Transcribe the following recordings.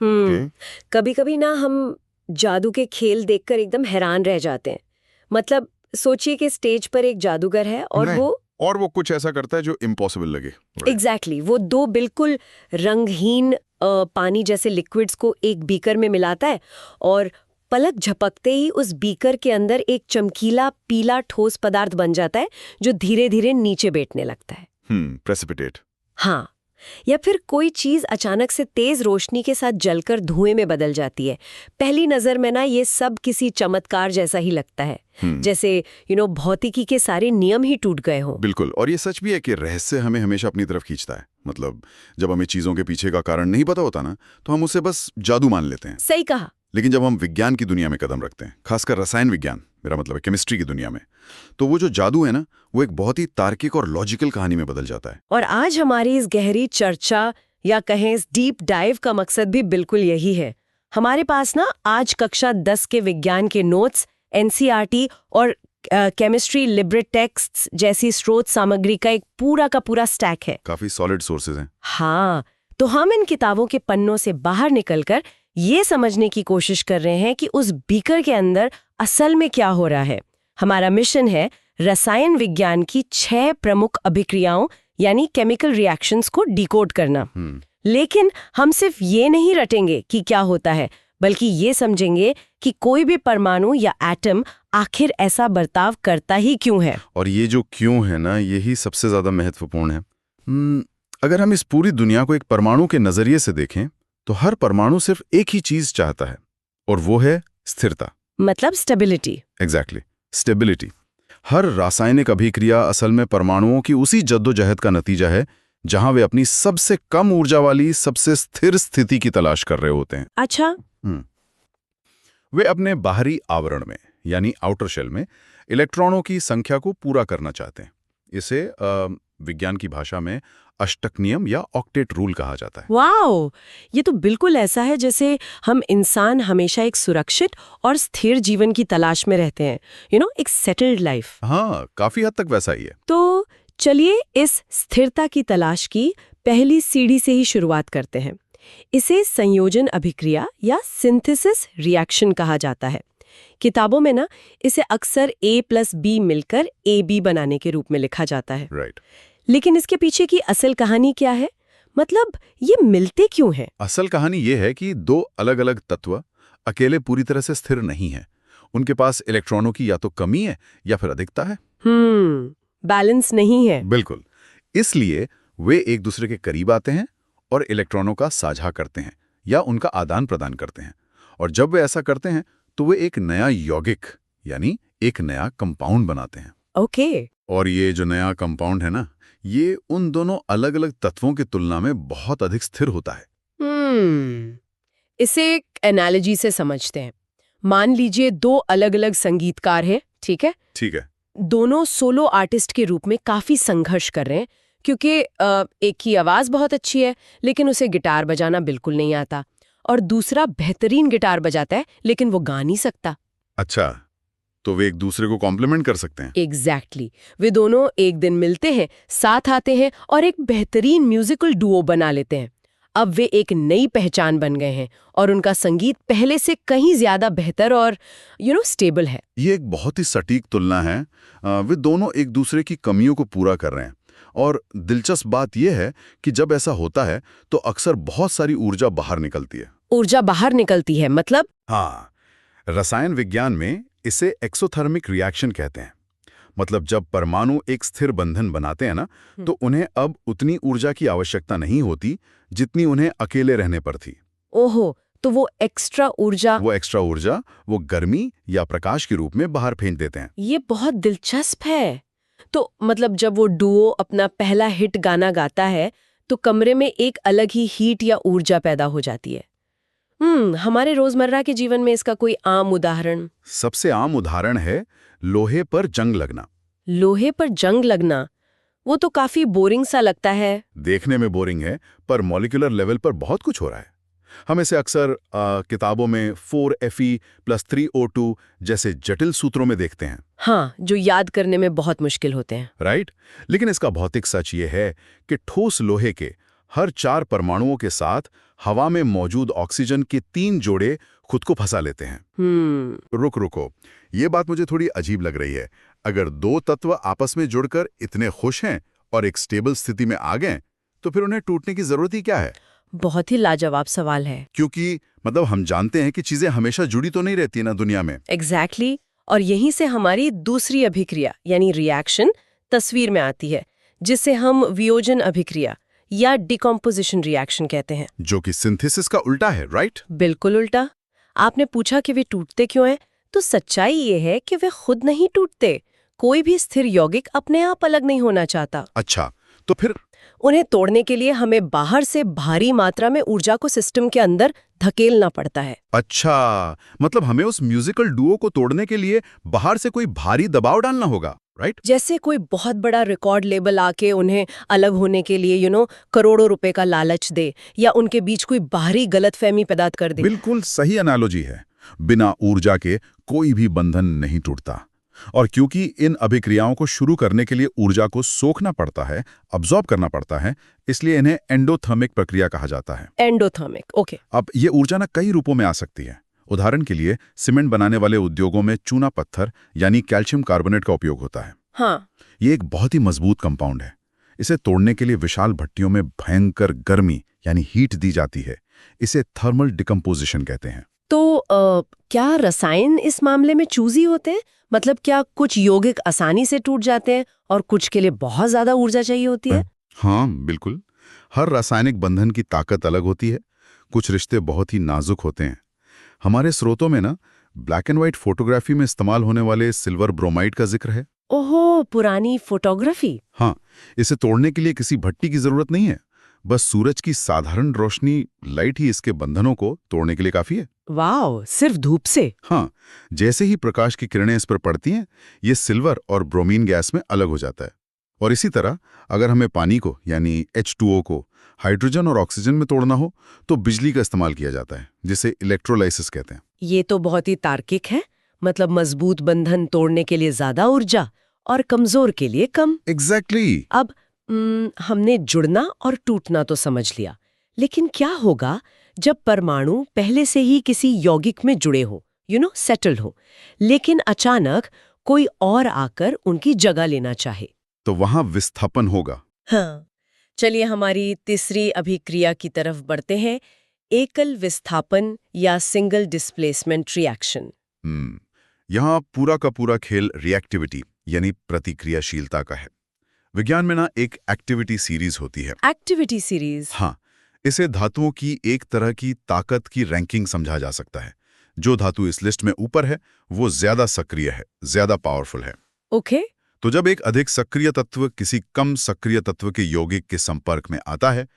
Okay? कभी कभी ना हम जादू के खेल देखकर एकदम हैरान रह जाते हैं। मतलब सोचिए कि स्टेज पर एक जादूगर है और नहीं, वो और वो कुछ ऐसा करता है जो इम्पॉसिबल लगे। Right. एग्जैक्टली वो दो बिल्कुल रंगहीन पानी जैसे लिक्विड्स को एक बीकर में मिलाता है और पलक झपकते ही उस बीकर के अंदर एक चमकीला पीला ठोस पदार्थ बन जाता है जो धीरे धीरे नीचे बैठने लगता है। प्रेसिपिटेट। हाँ, या फिर कोई चीज अचानक से तेज रोशनी के साथ जलकर धुएं में बदल जाती है। पहली नजर में ना ये सब किसी चमत्कार जैसा ही लगता है, जैसे भौतिकी के सारे नियम ही टूट गए हों। बिल्कुल, और ये सच भी है कि रहस्य हमें हमेशा अपनी तरफ खींचता है। मतलब जब हमें चीजों के पीछे का कारण नहीं पता होता ना, तो हम उसे बस जादू मान लेते हैं। सही कहा। लेकिन जब हम विज्ञान की दुनिया में कदम रखते हैं, खासकर रसायन विज्ञान, मेरा मतलब है केमिस्ट्री की दुनिया में, तो वो जो जादू है ना, वो एक बहुत ही तार्किक और लॉजिकल कहानी में बदल जाता है। और आज हमारी इस गहरी चर्चा या कहें इस डीप डाइव का मकसद भी बिल्कुल यही है। हमारे पास ना आज कक्षा 10 के विज्ञान के नोट्स, एनसीईआरटी और केमिस्ट्री लिबरेट टेक्स्ट्स जैसी स्रोत सामग्री का एक पूरा का पूरा स्टैक है। काफी सॉलिड सोर्सेज हैं। हाँ, तो हम इन किताबों के पन्नों से बाहर निकलकर ये समझने की कोशिश कर रहे हैं कि उस बीकर के अंदर असल में क्या हो रहा है। हमारा मिशन है रसायन विज्ञान की 6 प्रमुख अभिक्रियाओं यानी केमिकल रिएक्शंस को डिकोड करना। लेकिन हम सिर्फ ये नहीं रटेंगे कि क्या होता है, बल्कि ये समझेंगे कि कोई भी परमाणु या एटम आखिर ऐसा बर्ताव करता ही क्यों है। और ये जो क्यों है ना, यही सबसे ज्यादा महत्वपूर्ण है। अगर हम इस पूरी दुनिया को एक परमाणु के नजरिए से देखें, तो हर परमाणु सिर्फ एक ही चीज चाहता है, और वो है स्थिरता। मतलब स्टेबिलिटी। Exactly, stability. हर रासायनिक अभिक्रिया असल में परमाणुओं की उसी जद्दोजहद का नतीजा है, जहां वे अपनी सबसे कम ऊर्जा वाली सबसे स्थिर स्थिति की तलाश कर रहे होते हैं। अच्छा। वे अपने बाहरी आवरण में यानी आउटर शेल में इलेक्ट्रॉनों की संख्या को पूरा करना चाहते हैं। इसे विज्ञान की भाषा में अष्टक नियम या ऑक्टेट रूल कहा जाता है। वाओ, ये तो बिल्कुल ऐसा है जैसे हम इंसान हमेशा एक सुरक्षित और स्थिर जीवन की तलाश में रहते हैं, एक सेटल्ड लाइफ। हाँ, काफी हद तक वैसा ही है। तो चलिए इस स्थिरता की तलाश की पहली सीढ़ी से ही शुरुआत करते हैं। इसे संयोजन अभिक्रिया या सिंथेसिस रिएक्शन कहा जाता है। किताबों में ना इसे अक्सर A+B मिलकर AB बनाने के रूप में लिखा जाता है। राइट। लेकिन इसके पीछे की असल कहानी क्या है? मतलब ये मिलते क्यों हैं? असल कहानी ये है कि दो अलग अलग तत्व अकेले पूरी तरह से स्थिर नहीं है। उनके पास इलेक्ट्रॉनों की या तो कमी है या फिर अधिकता है। बैलेंस नहीं है। बिल्कुल। इसलिए वे एक दूसरे के करीब आते हैं और इलेक्ट्रॉनों का साझा करते हैं या उनका आदान प्रदान करते हैं। और जब वे ऐसा करते हैं तो वे एक नया यौगिक यानी एक नया कंपाउंड बनाते हैं। ओके। और ये जो नया कंपाउंड है ना, ये उन दोनों अलग अलग तत्वों की तुलना में बहुत अधिक स्थिर होता है। इसे एक एनालॉजी से समझते हैं। मान लीजिए 2 अलग अलग संगीतकार हैं, ठीक है? ठीक है। दोनों सोलो आर्टिस्ट के रूप में काफी संघर्ष कर रहे हैं, क्योंकि एक की आवाज बहुत अच्छी है लेकिन उसे गिटार बजाना बिल्कुल नहीं आता, और दूसरा बेहतरीन गिटार बजाता है लेकिन वो गा नहीं सकता। अच्छा, तो वे एक दूसरे को कॉम्प्लीमेंट कर सकते हैं। एग्जैक्टली। वे दोनों एक दिन मिलते हैं, साथ आते हैं और एक बेहतरीन म्यूजिकल डुओ बना लेते हैं। अब वे एक नई पहचान बन गए हैं और उनका संगीत पहले से कहीं ज्यादा बेहतर और स्टेबल है। ये एक बहुत ही सटीक तुलना है। वे दोनों एक दूसरे की कमियों को पूरा कर रहे हैं। और दिलचस्प बात यह है कि जब ऐसा होता है तो अक्सर बहुत सारी ऊर्जा बाहर निकलती है। ऊर्जा बाहर निकलती है मतलब? हाँ, रसायन विज्ञान में इसे एक्सोथर्मिक रिएक्शन कहते हैं। मतलब जब परमाणु एक स्थिर बंधन बनाते हैं ना, तो उन्हें अब उतनी ऊर्जा की आवश्यकता नहीं होती जितनी उन्हें अकेले रहने पर थी। ओहो, तो वो एक्स्ट्रा ऊर्जा वो गर्मी या प्रकाश के रूप में बाहर फेंक देते हैं। ये बहुत दिलचस्प है। तो मतलब जब वो डुओ अपना पहला हिट गाना गाता है तो कमरे में एक अलग ही हीट या ऊर्जा पैदा हो जाती है। हमारे रोजमर्रा के जीवन में इसका कोई आम उदाहरण? सबसे आम उदाहरण है लोहे पर जंग लगना। लोहे पर जंग लगना? वो तो काफी बोरिंग सा लगता है। देखने में बोरिंग है, पर मॉलिक्यूलर लेवल पर बहुत कुछ हो रहा है। हम इसे अक्सर किताबों में 4Fe+3O2 जैसे जटिल सूत्रों में देखते हैं। हाँ, जो याद करने में बहुत मुश्किल होते हैं। राइट। लेकिन इसका भौतिक सच ये है कि ठोस लोहे के हर 4 परमाणुओं के साथ हवा में मौजूद ऑक्सीजन के 3 जोड़े खुद को फंसा लेते हैं। रुको, ये बात मुझे थोड़ी अजीब लग रही है। अगर 2 तत्व आपस में जुड़कर इतने खुश हैं और एक स्टेबल स्थिति में आ गए, तो फिर उन्हें टूटने की जरूरत ही क्या है? बहुत ही लाजवाब सवाल है। क्योंकि मतलब हम जानते हैं कि चीजें हमेशा जुड़ी तो नहीं रहती ना दुनिया में। एग्जैक्टली और यहीं से हमारी दूसरी अभिक्रिया यानी रिएक्शन तस्वीर में आती है, जिसे हम वियोजन अभिक्रिया या डिकम्पोजिशन रिएक्शन कहते हैं। जो कि सिंथेसिस का उल्टा है, राइट? बिल्कुल उल्टा। आपने पूछा कि वे टूटते क्यों हैं, तो सच्चाई ये है कि वे खुद नहीं टूटते। कोई भी स्थिर यौगिक अपने आप अलग नहीं होना चाहता। अच्छा, तो फिर उन्हें तोड़ने के लिए हमें बाहर से भारी मात्रा में ऊर्जा को सिस्टम के अंदर धकेलना पड़ता है। अच्छा, मतलब हमें उस म्यूजिकल डुओ को तोड़ने के लिए बाहर से कोई भारी दबाव डालना होगा, राइट? जैसे कोई बहुत बड़ा रिकॉर्ड लेबल आके उन्हें अलग होने के लिए करोड़ों रुपए का लालच दे या उनके बीच कोई बाहरी गलतफहमी पैदा कर दे। बिल्कुल सही एनालॉजी है। बिना ऊर्जा के कोई भी बंधन नहीं टूटता। और क्योंकि इन अभिक्रियाओं को शुरू करने के लिए ऊर्जा को सोखना पड़ता है, अब्जॉर्ब करना पड़ता है, इसलिए इन्हें एंडोथर्मिक प्रक्रिया कहा जाता है। Endothermic, okay. अब ये ऊर्जा ना कई रूपों में आ सकती है। उदाहरण के लिए सीमेंट बनाने वाले उद्योगों में चूना पत्थर यानी कैल्शियम कार्बोनेट का उपयोग होता है। हाँ। ये एक बहुत ही मजबूत कंपाउंड है। इसे तोड़ने के लिए विशाल भट्टियों में भयंकर गर्मी यानी हीट दी जाती है। इसे थर्मल डिकम्पोजिशन कहते हैं। तो क्या रसायन इस मामले में चूजी होते हैं? मतलब क्या कुछ यौगिक आसानी से टूट जाते हैं और कुछ के लिए बहुत ज्यादा ऊर्जा चाहिए होती है? हाँ, बिल्कुल। हर रासायनिक बंधन की ताकत अलग होती है। कुछ रिश्ते बहुत ही नाजुक होते हैं। हमारे स्रोतों में ना ब्लैक एंड व्हाइट फोटोग्राफी में इस्तेमाल होने वाले सिल्वर ब्रोमाइड का जिक्र है। ओहो, पुरानी फोटोग्राफी। हाँ, इसे तोड़ने के लिए किसी भट्टी की जरूरत नहीं है। बस सूरज की साधारण रोशनी, लाइट ही इसके बंधनों को तोड़ने के लिए काफी है। वाह, सिर्फ धूप से? हाँ, जैसे ही प्रकाश की किरणें इस पर पड़ती हैं, ये सिल्वर और ब्रोमीन गैस में अलग हो जाता है। और इसी तरह अगर हमें पानी को यानी H2O को हाइड्रोजन और ऑक्सीजन में तोड़ना हो तो बिजली का इस्तेमाल किया जाता है, जिसे इलेक्ट्रोलाइसिस कहते हैं। ये तो बहुत ही तार्किक है। मतलब मजबूत बंधन तोड़ने के लिए ज्यादा ऊर्जा और कमजोर के लिए कम। एग्जैक्टली। अब हमने जुड़ना और टूटना तो समझ लिया, लेकिन क्या होगा जब परमाणु पहले से ही किसी यौगिक में जुड़े हो, सेटल हो, लेकिन अचानक कोई और आकर उनकी जगह लेना चाहे? तो वहां विस्थापन होगा। हाँ, चलिए हमारी तीसरी अभिक्रिया की तरफ बढ़ते हैं, एकल विस्थापन या सिंगल डिस्प्लेसमेंट रिएक्शन। यहाँ पूरा का पूरा खेल रिएक्टिविटी यानी प्रतिक्रियाशीलता का है। विज्ञान में ना एक एक्टिविटी सीरीज होती है। Activity series? हाँ, इसे धातुओं की एक तरह की ताकत की रैंकिंग समझा जा सकता है। जो धातु इस लिस्ट में ऊपर है वो ज्यादा सक्रिय है, ज्यादा पावरफुल है। ओके। तो जब एक अधिक सक्रिय तत्व किसी कम सक्रिय तत्व के यौगिक के संपर्क में आता है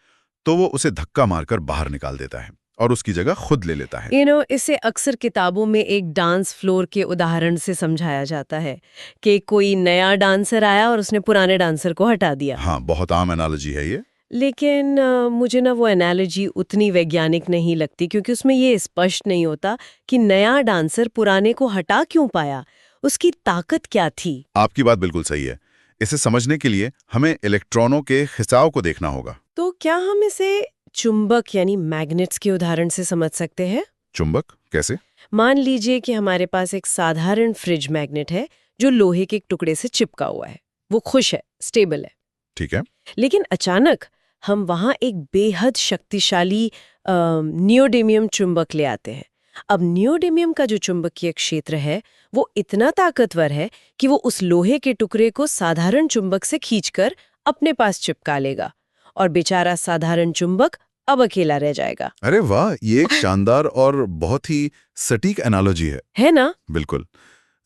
तो वो उसे धक्का मारकर बाहर निकाल देता है और उसकी जगह खुद ले लेता है। इसे अक्सर किताबों में एक डांस फ्लोर के उदाहरण से समझाया जाता है कि कोई नया डांसर आया और उसने पुराने डांसर को हटा दिया। हाँ, बहुत आम एनालॉजी है ये। लेकिन मुझे ना वो एनालॉजी उतनी वैज्ञानिक नहीं लगती, क्योंकि उसमें ये स्पष्ट नहीं होता कि नया डांसर पुराने को हटा क्यों पाया, उसकी ताकत क्या थी। आपकी बात बिल्कुल सही है। इसे समझने के लिए हमें इलेक्ट्रॉनों के खिंचाव को देखना होगा। तो क्या हम इसे चुंबक यानी मैग्नेट्स के उदाहरण से समझ सकते हैं? चुंबक कैसे? मान लीजिए कि हमारे पास एक साधारण फ्रिज मैग्नेट है जो लोहे के एक टुकड़े से चिपका हुआ है। वो खुश है, स्टेबल है। ठीक है। लेकिन अचानक हम वहां एक बेहद शक्तिशाली नियोडिमियम चुंबक ले आते हैं। अब नियोडिमियम का जो चुंबकीय क्षेत्र है वो इतना ताकतवर है कि वो उस लोहे के टुकड़े को साधारण चुंबक से खींचकर अपने पास चिपका लेगा और बेचारा साधारण चुंबक अब अकेला रह जाएगा। अरे वाह, ये एक शानदार और बहुत ही सटीक एनालॉजी है ना? बिल्कुल।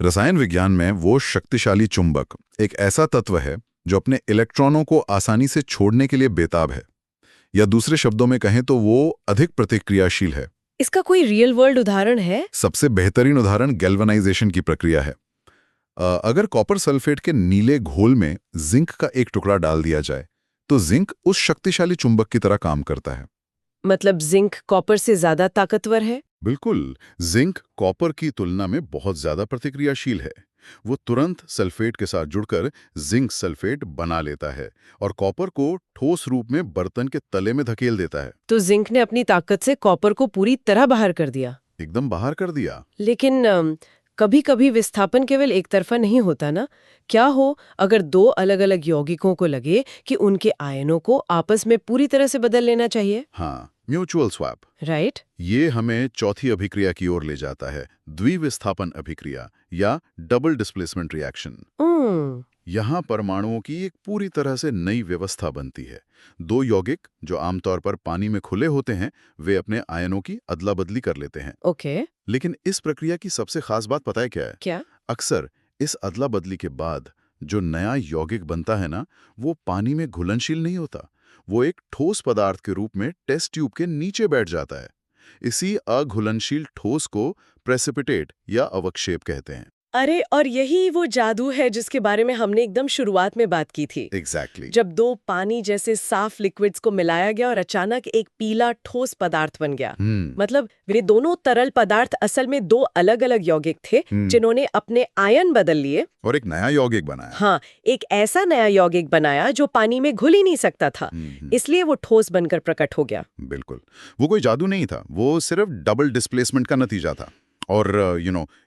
रसायन विज्ञान में वो शक्तिशाली चुंबक एक ऐसा तत्व है जो अपने इलेक्ट्रॉनों को आसानी से छोड़ने के लिए बेताब है, या दूसरे शब्दों में कहें तो वो अधिक प्रतिक्रियाशील है। इसका कोई रियल वर्ल्ड उदाहरण है? सबसे बेहतरीन उदाहरण गैल्वेनाइजेशन की प्रक्रिया है। अगर कॉपर सल्फेट के नीले घोल में जिंक का एक टुकड़ा डाल दिया जाए तो जिंक उस शक्तिशाली चुंबक की तरह काम करता है। मतलब जिंक कॉपर से ज्यादा ताकतवर है? बिल्कुल, जिंक कॉपर की तुलना में बहुत ज्यादा प्रतिक्रियाशील है। वो तुरंत सल्फेट के साथ जुड़कर जिंक सल्फेट बना लेता है और कॉपर को ठोस रूप में बर्तन के तले में धकेल देता है। तो जिंक ने अपनी ताकत से कॉपर को पूरी तरह बाहर कर दिया। एकदम बाहर कर दिया। लेकिन कभी-कभी विस्थापन केवल एक तरफा नहीं होता ना। क्या हो अगर दो अलग-अलग यौगिकों को लगे कि उनके आयनों को आपस में पूरी तरह से बदल लेना चाहिए? हाँ, म्यूचुअल स्वैप। राइट। ये हमें चौथी अभिक्रिया की ओर ले जाता है, द्विविस्थापन अभिक्रिया या डबल डिस्प्लेसमेंट रिएक्शन। यहाँ परमाणुओं की एक पूरी तरह से नई व्यवस्था बनती है। दो यौगिक जो आमतौर पर पानी में खुले होते हैं, वे अपने आयनों की अदला बदली कर लेते हैं। ओके। लेकिन इस प्रक्रिया की सबसे खास बात पता है क्या है? क्या? अक्सर इस अदला बदली के बाद जो नया यौगिक बनता है ना, वो पानी में घुलनशील नहीं होता। वो एक ठोस पदार्थ के रूप में टेस्ट ट्यूब के नीचे बैठ जाता है। इसी अघुलनशील ठोस को प्रेसिपिटेट या अवक्षेप कहते हैं। अरे, और यही वो जादू है जिसके बारे में हमने एकदम शुरुआत में बात की थी। एग्जैक्टली। जब दो पानी जैसे साफ लिक्विड्स को मिलाया गया और अचानक एक पीला ठोस पदार्थ बन गया। मतलब वे दोनों तरल पदार्थ असल में दो अलग-अलग यौगिक थे जिन्होंने अपने आयन बदल लिए और एक नया यौगिक बनाया। हाँ, एक ऐसा नया यौगिक बनाया जो पानी में घुल ही नहीं सकता था। इसलिए वो ठोस बनकर प्रकट हो गया। बिल्कुल, वो कोई जादू नहीं था, वो सिर्फ डबल डिस्प्लेसमेंट का नतीजा था। और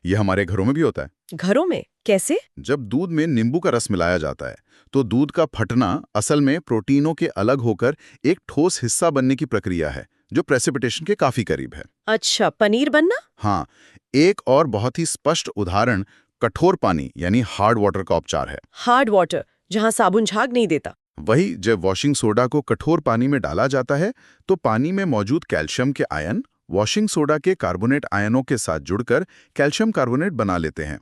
ये हमारे घरों में भी होता है। घरों में कैसे? जब दूध में नींबू का रस मिलाया जाता है तो दूध का फटना असल में प्रोटीनों के अलग होकर एक ठोस हिस्सा बनने की प्रक्रिया है जो प्रेसिपिटेशन के काफी करीब है। अच्छा, पनीर बनना? हाँ, एक और बहुत ही स्पष्ट उदाहरण कठोर पानी यानी हार्ड वाटर का उपचार है। हार्ड वाटर, जहाँ साबुन झाग नहीं देता। वही, जब वॉशिंग सोडा को कठोर पानी में डाला जाता है तो पानी में मौजूद कैल्शियम के आयन वॉशिंग सोडा के कार्बोनेट आयनों के साथ जुड़कर कैल्शियम कार्बोनेट बना लेते हैं।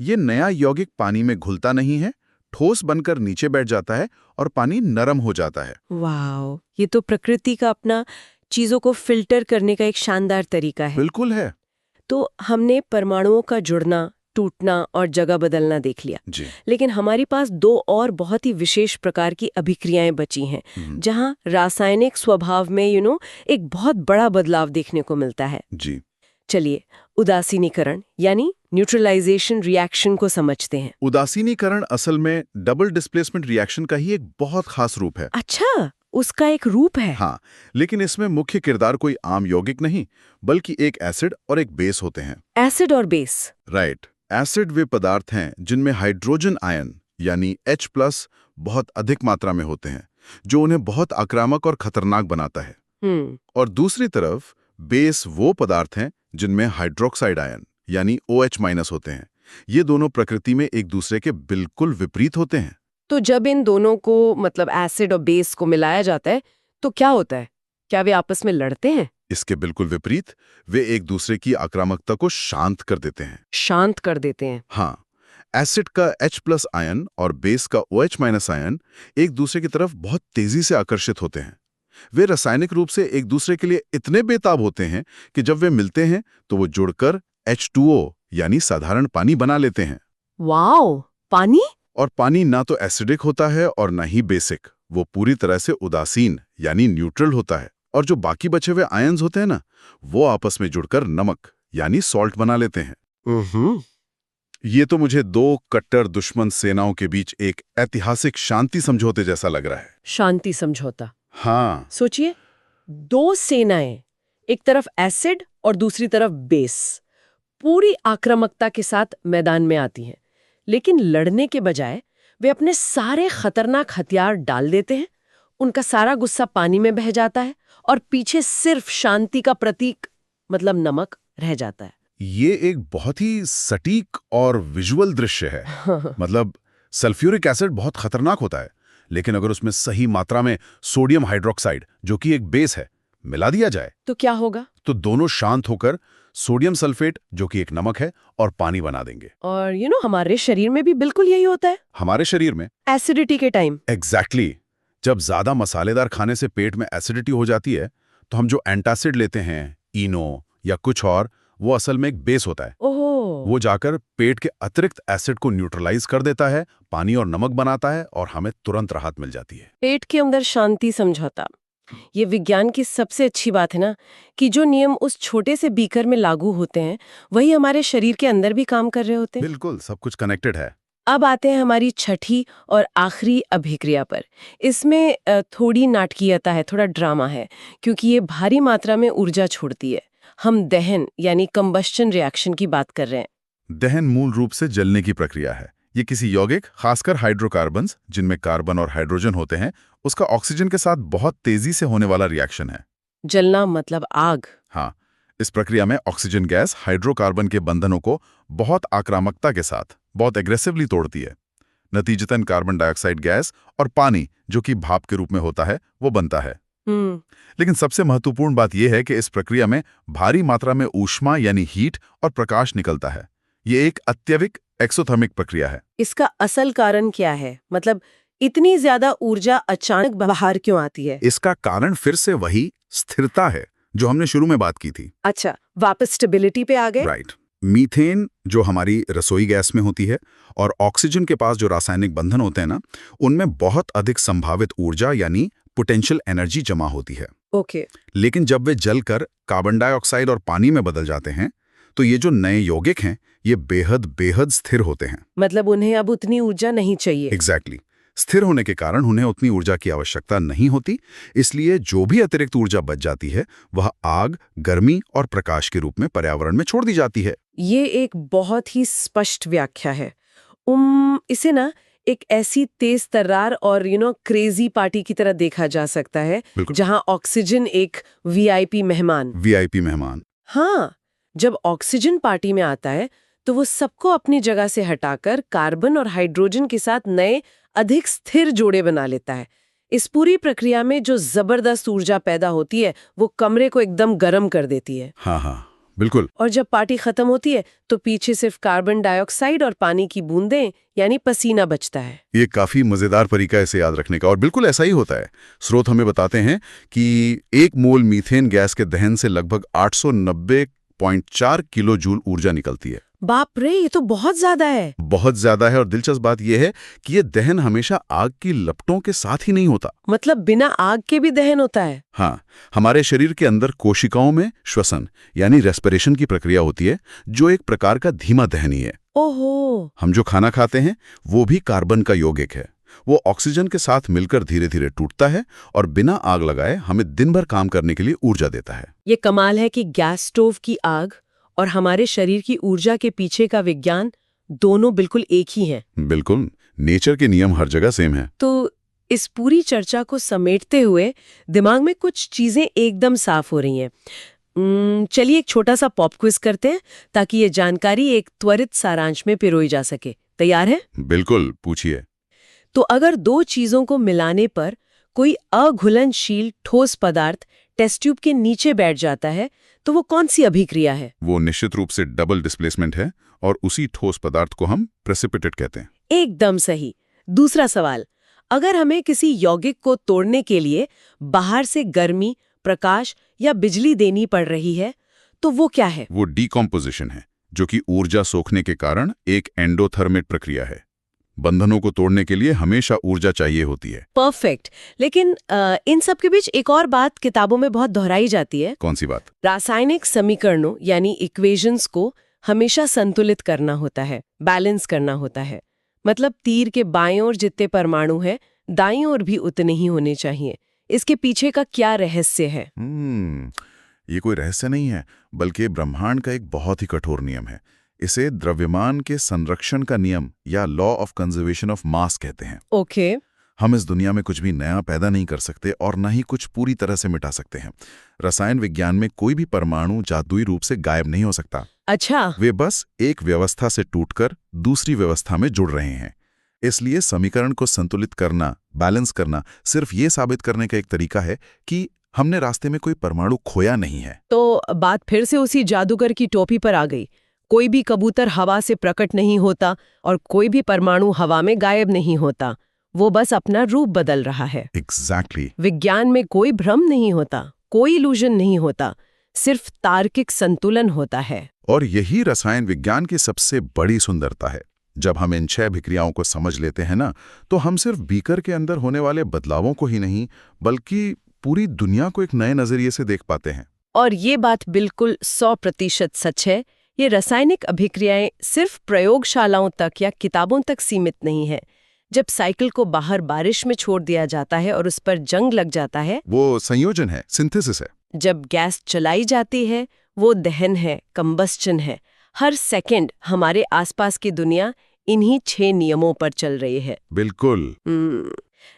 ये नया यौगिक पानी में घुलता नहीं है, ठोस बनकर नीचे बैठ जाता है और पानी नरम हो जाता है। वाओ, ये तो प्रकृति का अपना चीजों को फिल्टर करने का एक शानदार तरीका है। बिल्कुल है। तो हमने परमाणुओं का जुड़ना, टूटना और जगह बदलना देख लिया जी। लेकिन हमारे पास दो और बहुत ही विशेष प्रकार की अभिक्रियाएं बची हैं जहां रासायनिक स्वभाव में एक बहुत बड़ा बदलाव देखने को मिलता है। जी। चलिए उदासीनीकरण यानी न्यूट्रलाइजेशन रिएक्शन को समझते हैं। उदासीनीकरण असल में डबल डिस्प्लेसमेंट रिएक्शन का ही एक बहुत खास रूप है। अच्छा, उसका एक रूप है? हाँ, लेकिन इसमें मुख्य किरदार कोई आम यौगिक नहीं बल्कि एक एसिड और एक बेस होते हैं। एसिड और बेस? राइट। एसिड वे पदार्थ हैं जिनमें हाइड्रोजन आयन यानी H+ बहुत अधिक मात्रा में होते हैं जो उन्हें बहुत आक्रामक और खतरनाक बनाता है। और दूसरी तरफ बेस वो पदार्थ हैं जिनमें हाइड्रोक्साइड आयन यानी OH- होते हैं। ये दोनों प्रकृति में एक दूसरे के बिल्कुल विपरीत होते हैं। तो जब इन दोनों को मतलब एसिड और बेस को मिलाया जाता है तो क्या होता है? क्या वे आपस में लड़ते हैं? इसके बिल्कुल विपरीत, वे एक दूसरे की आक्रामकता को शांत कर देते हैं। शांत कर देते हैं? हाँ, एसिड का H+ आयन और बेस का OH- आयन एक दूसरे की तरफ बहुत तेजी से आकर्षित होते हैं। वे रासायनिक रूप से एक दूसरे के लिए इतने बेताब होते हैं कि जब वे मिलते हैं तो वो जुड़कर H2O यानी साधारण पानी बना लेते हैं। वाओ, पानी? और पानी ना तो एसिडिक होता है और ना ही बेसिक, वो पूरी तरह से उदासीन यानी न्यूट्रल होता है। और जो बाकी बचे हुए आयन्स होते हैं ना, वो आपस में जुड़कर नमक यानी सॉल्ट बना लेते हैं। ये तो मुझे दो कट्टर दुश्मन सेनाओं के बीच एक ऐतिहासिक शांति समझौते जैसा लग रहा है। शांति समझौता? हाँ। सोचिए, दो सेनाएं, एक तरफ एसिड और दूसरी तरफ बेस, पूरी आक्रामकता के साथ मैदान में आती हैं, लेकिन लड़ने के बजाय वे अपने सारे खतरनाक हथियार डाल देते हैं। उनका सारा गुस्सा पानी में बह जाता है और पीछे सिर्फ शांति का प्रतीक मतलब नमक रह जाता है। ये एक बहुत ही सटीक और विजुअल दृश्य है। मतलब सल्फ्यूरिक एसिड बहुत खतरनाक होता है, लेकिन अगर उसमें सही मात्रा में सोडियम हाइड्रोक्साइड जो कि एक बेस है मिला दिया जाए तो क्या होगा? तो दोनों शांत होकर सोडियम सल्फेट जो कि एक नमक है और पानी बना देंगे। और हमारे शरीर में भी बिल्कुल यही होता है। हमारे शरीर में एसिडिटी के टाइम? एग्जैक्टली। जब ज्यादा मसालेदार खाने से पेट में एसिडिटी हो जाती है तो हम जो एंटासिड लेते हैं, इनो या कुछ और, वो असल में एक बेस होता है। ओहो। वो जाकर पेट के अतिरिक्त एसिड को न्यूट्रलाइज कर देता है, पानी और नमक बनाता है और हमें तुरंत राहत मिल जाती है। पेट के अंदर शांति समझौता, ये विज्ञान की सबसे अच्छी बात है ना, कि जो नियम उस छोटे से बीकर में लागू होते हैं वही हमारे शरीर के अंदर भी काम कर रहे होते हैं। बिल्कुल, सब कुछ कनेक्टेड है। अब आते हैं हमारी छठी और आखिरी अभिक्रिया पर। इसमें थोड़ी नाटकीयता है, थोड़ा ड्रामा है, क्योंकि ये भारी मात्रा में ऊर्जा छोड़ती है। हम दहन यानी कंबस्शन रिएक्शन की बात कर रहे हैं। दहन मूल रूप से जलने की प्रक्रिया है। ये किसी यौगिक, खासकर हाइड्रोकार्बन्स, जिनमें कार्बन और हाइड्रोजन होते हैं, उसका ऑक्सीजन के साथ बहुत तेजी से होने वाला रिएक्शन है। जलना मतलब आग। हाँ, इस प्रक्रिया में ऑक्सीजन गैस हाइड्रोकार्बन के बंधनों को बहुत आक्रामकता के साथ, बहुत एग्रेसिवली तोड़ती है। नतीजतन कार्बन डाइऑक्साइड गैस और पानी, जो कि भाप के रूप में होता है, वो बनता है। लेकिन सबसे महत्वपूर्ण बात यह है कि इस प्रक्रिया में भारी मात्रा में ऊष्मा यानी हीट और प्रकाश निकलता है। ये एक अत्यधिक एक्सोथर्मिक प्रक्रिया है। इसका असल कारण क्या है? मतलब इतनी ज्यादा ऊर्जा अचानक बाहर क्यों आती है? इसका कारण फिर से वही स्थिरता है जो हमने शुरू में बात की थी। अच्छा, वापस स्टेबिलिटी पे आ गए। राइट। मीथेन जो हमारी रसोई गैस में होती है और ऑक्सीजन के पास जो रासायनिक बंधन होते हैं ना, उनमें बहुत अधिक संभावित ऊर्जा यानी पोटेंशियल एनर्जी जमा होती है। ओके। लेकिन जब वे जलकर कार्बन डाइऑक्साइड और पानी में बदल जाते हैं, तो ये जो नए यौगिक हैं, ये बेहद बेहद स्थिर होते हैं। मतलब उन्हें अब उतनी ऊर्जा नहीं चाहिए। एग्जैक्टली। स्थिर होने के कारण उन्हें उतनी ऊर्जा की आवश्यकता नहीं होती, इसलिए जो भी अतिरिक्त ऊर्जा बच जाती है वह आग, गर्मी और प्रकाश के रूप में पर्यावरण में छोड़ दी जाती है। ये एक बहुत ही स्पष्ट व्याख्या है। इसे ना एक ऐसी तेज तर्रार और क्रेजी पार्टी की तरह देखा जा सकता है, जहां ऑक्सीजन एक वीआईपी मेहमान। हाँ, जब ऑक्सीजन पार्टी में आता है तो वो सबको अपनी जगह से हटाकर कार्बन और हाइड्रोजन के साथ नए अधिक स्थिर जोड़े बना लेता है। इस पूरी प्रक्रिया में जो जबरदस्त ऊर्जा पैदा होती है वो कमरे को एकदम गर्म कर देती है। हाँ, बिल्कुल। और जब पार्टी खत्म होती है तो पीछे सिर्फ कार्बन डाइऑक्साइड और पानी की बूंदें यानी पसीना बचता है। ये काफी मजेदार तरीका है इसे याद रखने का, और बिल्कुल ऐसा ही होता है। स्रोत हमें बताते हैं कि 1 मोल मीथेन गैस के दहन से लगभग 890.4 किलो जूल ऊर्जा निकलती है। बाप रे, ये तो बहुत ज्यादा है। बहुत ज्यादा है। और दिलचस्प बात यह है कि ये दहन हमेशा आग की लपटों के साथ ही नहीं होता। मतलब बिना आग के भी दहन होता है? हाँ, हमारे शरीर के अंदर कोशिकाओं में श्वसन यानी रेस्पिरेशन की प्रक्रिया होती है, जो एक प्रकार का धीमा दहन ही है। ओहो। हम जो खाना खाते हैं वो भी कार्बन का यौगिक है। वो ऑक्सीजन के साथ मिलकर धीरे धीरे टूटता है और बिना आग लगाए हमें दिन भर काम करने के लिए ऊर्जा देता है। ये कमाल है कि गैस स्टोव की आग और हमारे शरीर की ऊर्जा के पीछे का विज्ञान दोनों बिल्कुल एक ही हैं। बिल्कुल, नेचर के नियम हर जगह सेम है। तो इस पूरी चर्चा को समेटते हुए दिमाग में कुछ चीजें एकदम साफ हो रही हैं। चलिए एक छोटा सा पॉप क्विज करते हैं ताकि ये जानकारी एक त्वरित सारांश में पिरोई जा सके। तैयार है? बिल्कुल, पूछिए। तो अगर दो चीजों को मिलाने पर कोई अघुलनशील ठोस पदार्थ टेस्ट ट्यूब के नीचे बैठ जाता है तो वो कौन सी अभिक्रिया है? वो निश्चित रूप से डबल डिस्प्लेसमेंट है और उसी ठोस पदार्थ को हम प्रेसिपिटेट कहते हैं। एकदम सही। दूसरा सवाल, अगर हमें किसी यौगिक को तोड़ने के लिए बाहर से गर्मी, प्रकाश या बिजली देनी पड़ रही है तो वो क्या है? वो डीकॉम्पोजिशन है, जो कि ऊर्जा सोखने के कारण एक एंडोथर्मिक प्रक्रिया है। बंधनों को तोड़ने के लिए हमेशा ऊर्जा चाहिए होती है। परफेक्ट। लेकिन इन सब के बीच एक और बात किताबों में बहुत दोहराई जाती है। कौन सी बात? रासायनिक समीकरणों यानी इक्वेशंस को हमेशा संतुलित करना होता है, बैलेंस करना होता है। मतलब तीर के बाएं ओर जितने परमाणु हैं, दाईं ओर भी उतने ही होने चाहिए। इसके पीछे का क्या रहस्य है? ये कोई रहस्य नहीं है, बल्कि ब्रह्मांड का एक बहुत ही कठोर नियम है। इसे द्रव्यमान के संरक्षण का नियम या law of conservation of mass कहते हैं। ओके। हम इस दुनिया में कुछ भी नया पैदा नहीं कर सकते और न ही कुछ पूरी तरह से मिटा सकते हैं। रसायन विज्ञान में कोई भी परमाणु जादुई रूप से गायब नहीं हो सकता। अच्छा। वे बस एक व्यवस्था से टूटकर दूसरी व्यवस्था में जुड़ रहे हैं। इसलिए समीकरण को संतुलित करना, बैलेंस करना सिर्फ ये साबित करने का एक तरीका है कि हमने रास्ते में कोई परमाणु खोया नहीं है। तो बात फिर से उसी जादूगर की टोपी पर आ गई। कोई भी कबूतर हवा से प्रकट नहीं होता और कोई भी परमाणु हवा में गायब नहीं होता। वो बस अपना रूप बदल रहा है। एग्जैक्टली। विज्ञान में कोई भ्रम नहीं होता, कोई इल्यूजन नहीं होता, सिर्फ तार्किक संतुलन होता है। और यही रसायन विज्ञान की सबसे बड़ी सुंदरता है। जब हम इन 6 अभिक्रियाओं को समझ लेते हैं ना, तो हम सिर्फ बीकर के अंदर होने वाले बदलावों को ही नहीं, बल्कि पूरी दुनिया को एक नए नजरिए से देख पाते हैं। और ये बात बिल्कुल 100% सच है। ये रासायनिक अभिक्रियाएं सिर्फ प्रयोगशालाओं तक या किताबों तक सीमित नहीं है। जब साइकिल को बाहर बारिश में छोड़ दिया जाता है और उस पर जंग लग जाता है, वो संयोजन है, सिंथेसिस है। जब गैस चलाई जाती है, वो दहन है, कंबस्चन है। हर सेकंड हमारे आसपास की दुनिया इन्हीं 6 नियमों पर चल रही है। बिल्कुल।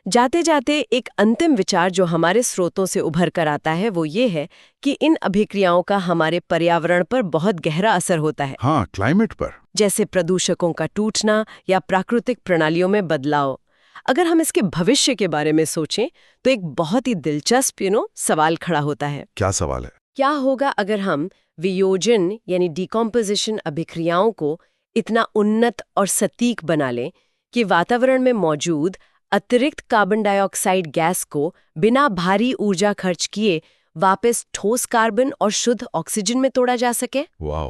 जाते जाते एक अंतिम विचार जो हमारे स्रोतों से उभर कर आता है वो ये है कि इन अभिक्रियाओं का हमारे पर्यावरण पर बहुत गहरा असर होता है। हाँ, क्लाइमेट पर। जैसे प्रदूषकों का टूटना या प्राकृतिक प्रणालियों में बदलाव। अगर हम इसके भविष्य के बारे में सोचें तो एक बहुत ही दिलचस्प सवाल खड़ा होता है। क्या सवाल है? क्या होगा अगर हम वियोजन यानी डिकम्पोजिशन अभिक्रियाओं को इतना उन्नत और सटीक बना लें कि वातावरण में मौजूद अतिरिक्त कार्बन डाइऑक्साइड गैस को बिना भारी ऊर्जा खर्च किए वापस ठोस कार्बन और शुद्ध ऑक्सीजन में तोड़ा जा सके? वाह,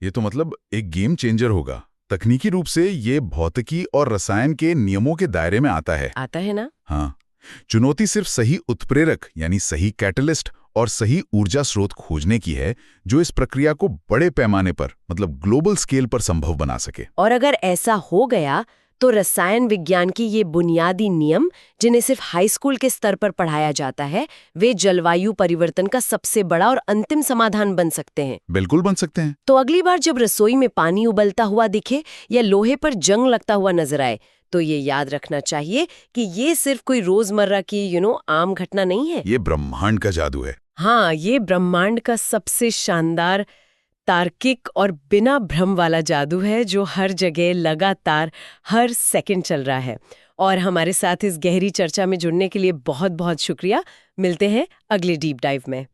ये तो मतलब एक गेम चेंजर होगा। तकनीकी रूप से ये भौतिकी और रसायन के नियमों के दायरे में आता है ना? हाँ, चुनौती सिर्फ सही उत्प्रेरक यानी सही कैटलिस्ट और सही ऊर्जा स्रोत खोजने की है जो इस प्रक्रिया को बड़े पैमाने पर मतलब ग्लोबल स्केल पर संभव बना सके। और अगर ऐसा हो गया तो रसायन विज्ञान की ये बुनियादी नियम जिन्हें सिर्फ हाई स्कूल के स्तर पर पढ़ाया जाता है, वे जलवायु परिवर्तन का सबसे बड़ा और अंतिम समाधान बन सकते हैं। बिल्कुल बन सकते हैं। तो अगली बार जब रसोई में पानी उबलता हुआ दिखे या लोहे पर जंग लगता हुआ नजर आए तो ये याद रखना चाहिए कि ये सिर्फ कोई रोजमर्रा की आम घटना नहीं है। ये ब्रह्मांड का जादू है। हाँ, ये ब्रह्मांड का सबसे शानदार, तार्किक और बिना भ्रम वाला जादू है जो हर जगह लगातार हर सेकंड चल रहा है। और हमारे साथ इस गहरी चर्चा में जुड़ने के लिए बहुत बहुत शुक्रिया। मिलते हैं अगले डीप डाइव में।